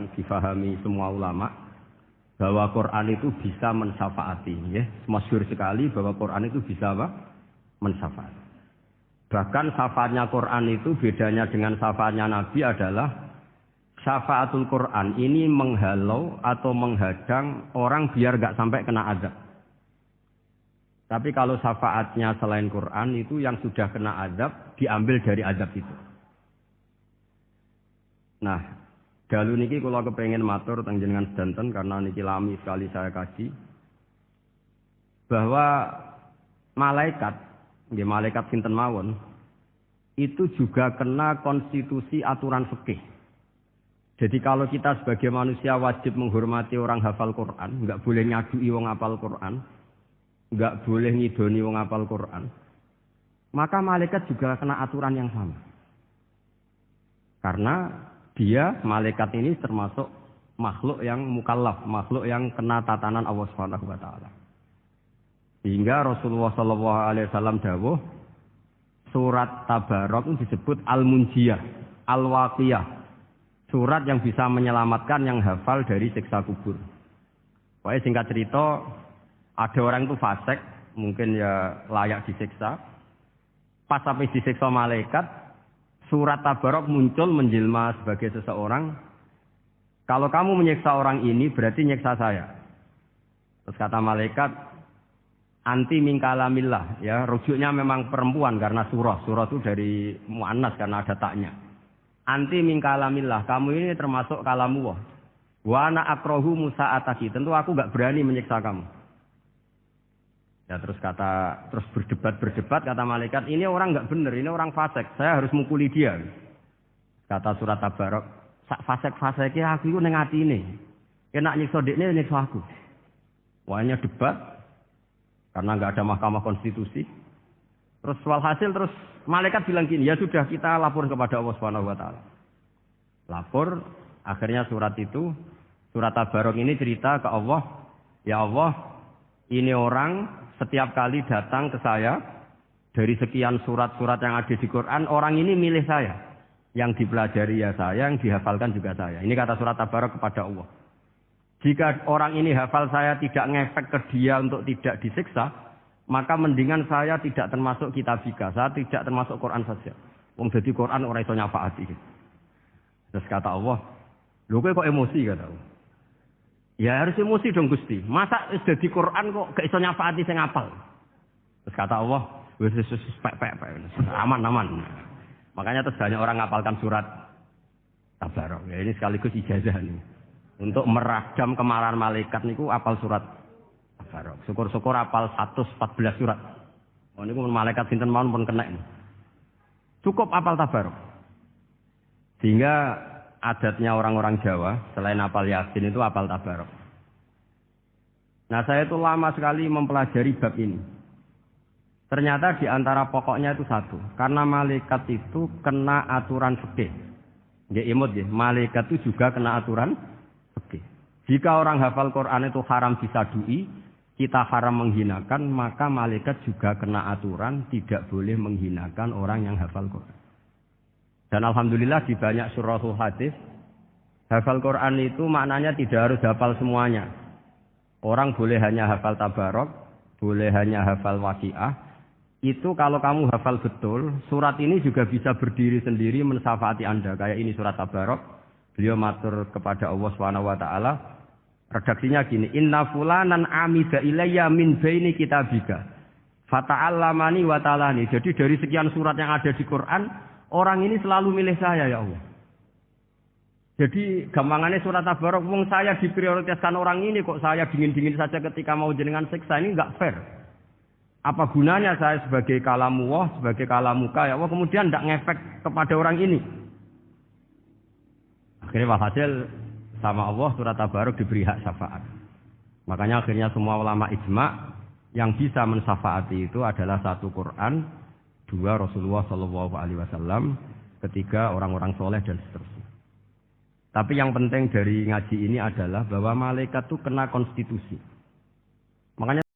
yang difahami semua ulama bahwa Quran itu bisa mensyafaati, ya. Masyhur sekali bahwa Quran itu bisa apa? Mensyafaati. Bahkan syafaatnya Quran itu bedanya dengan syafaatnya Nabi adalah syafaatul Quran ini menghalau atau menghadang orang biar gak sampai kena azab. Tapi kalau syafaatnya selain Quran itu yang sudah kena azab diambil dari azab itu. Nah, dalu niki kula kepengin matur teng jenengan sedanten karena niki lami sekali saya kaji bahwa malaikat, nggih malaikat sinten mawon, itu juga kena konstitusi aturan fikih. Jadi kalau kita sebagai manusia wajib menghormati orang hafal Quran, enggak boleh nyadui wong hafal Quran, enggak boleh ngidoni wong hafal Quran, maka malaikat juga kena aturan yang sama. Karena dia, malaikat ini termasuk makhluk yang mukallaf, makhluk yang kena tatanan Allah Subhanahu wa taala. Sehingga Rasulullah sallallahu alaihi wasallam dawuh, surat Tabarok itu disebut Al-Munjiyah, Al-Waqiyah. Surat yang bisa menyelamatkan yang hafal dari siksa kubur. Pokoknya singkat cerita, ada orang itu fasik, mungkin ya layak disiksa. Pas sampai disiksa malaikat, surat Tabarok muncul menjelma sebagai seseorang. Kalau kamu menyiksa orang ini, berarti nyiksa saya. Terus kata malaikat, anti min kalamillah, ya rujuknya memang perempuan karena surah. Surah itu dari muannas karena ada taknya. Anti min kalamillah, kamu ini termasuk kalamullah. Wa ana akrahu musa'ataki, tentu aku enggak berani menyiksa kamu. Ya terus berdebat kata malaikat, ini orang enggak benar, ini orang fasik, saya harus mukuli dia. Kata surat Tabarok, sak fasik-fasiknya aku iku ning atine. Kena nyiksa dekne nyiksa aku. Wahnya debat karena enggak ada mahkamah konstitusi. Terus walhasil terus malaikat bilang gini, ya sudah kita lapor kepada Allah Subhanahu wa taala. Lapor, akhirnya surat Tabarok ini cerita ke Allah, ya Allah, ini orang setiap kali datang ke saya dari sekian surat-surat yang ada di Quran, orang ini milih saya. Yang dipelajari ya saya, yang dihafalkan juga saya. Ini kata surat Tabarok kepada Allah. Jika orang ini hafal saya tidak ngefek ke dia untuk tidak disiksa, maka mendingan saya tidak termasuk kitabika, saya tidak termasuk Quran saja. Wong dadi Quran ora iso nyafaati. Terus kata Allah, lho kowe kok emosi kata Allah. Ya harus emosi dong Gusti. Masa wis dadi Quran kok gak iso nyafaati sing apal. Terus kata Allah, wis pek aman. Makanya terus banyak orang ngapalkan surat Tabarok. Ya ini sekaligus ijazah nih. Untuk meradam kemarahan malaikat niku apal surat Tabarok. Syukur-syukur apal 114 surat. Oh niku malaikat sinten mawon pun kena ini. Cukup apal Tabarok. Sehingga adatnya orang-orang Jawa, selain apal Yasin itu apal Tabarok. Nah saya itu lama sekali mempelajari bab ini. Ternyata di antara pokoknya itu satu. Karena malaikat itu kena aturan fikih. Nggih imut nggih, malaikat itu juga kena aturan fikih. Jika orang hafal Quran itu haram disadui, kita haram menghinakan, maka malaikat juga kena aturan tidak boleh menghinakan orang yang hafal Quran. Dan alhamdulillah di banyak suratul hadis, hafal Quran itu maknanya tidak harus hafal semuanya. Orang boleh hanya hafal Tabarok, boleh hanya hafal Waqiah. Itu kalau kamu hafal betul, surat ini juga bisa berdiri sendiri mensyafaati Anda. Kayak ini surat Tabarok, beliau matur kepada Allah Subhanahu wa taala. Redaksinya gini, inna fulanan amida ilayya min baini kitabika. Fata'allamani wa ta'alani. Jadi dari sekian surat yang ada di Quran, orang ini selalu milih saya ya Allah. Jadi gampangannya surat Tabarok, wong saya diprioritaskan orang ini kok saya dingin-dingin saja ketika mau jenengan siksa, ini enggak fair. Apa gunanya saya sebagai kalamullah, sebagai kalamuka ya Allah, kemudian tidak ngefek kepada orang ini. Akhirnya walhasil sama Allah surat Tabarok diberi hak syafaat. Makanya akhirnya semua ulama ijma yang bisa mensyafaati itu adalah satu Quran, dua Rasulullah Shallallahu Alaihi Wasallam, ketiga orang-orang soleh dan seterusnya. Tapi yang penting dari ngaji ini adalah bahwa malaikat itu kena konstitusi. Makanya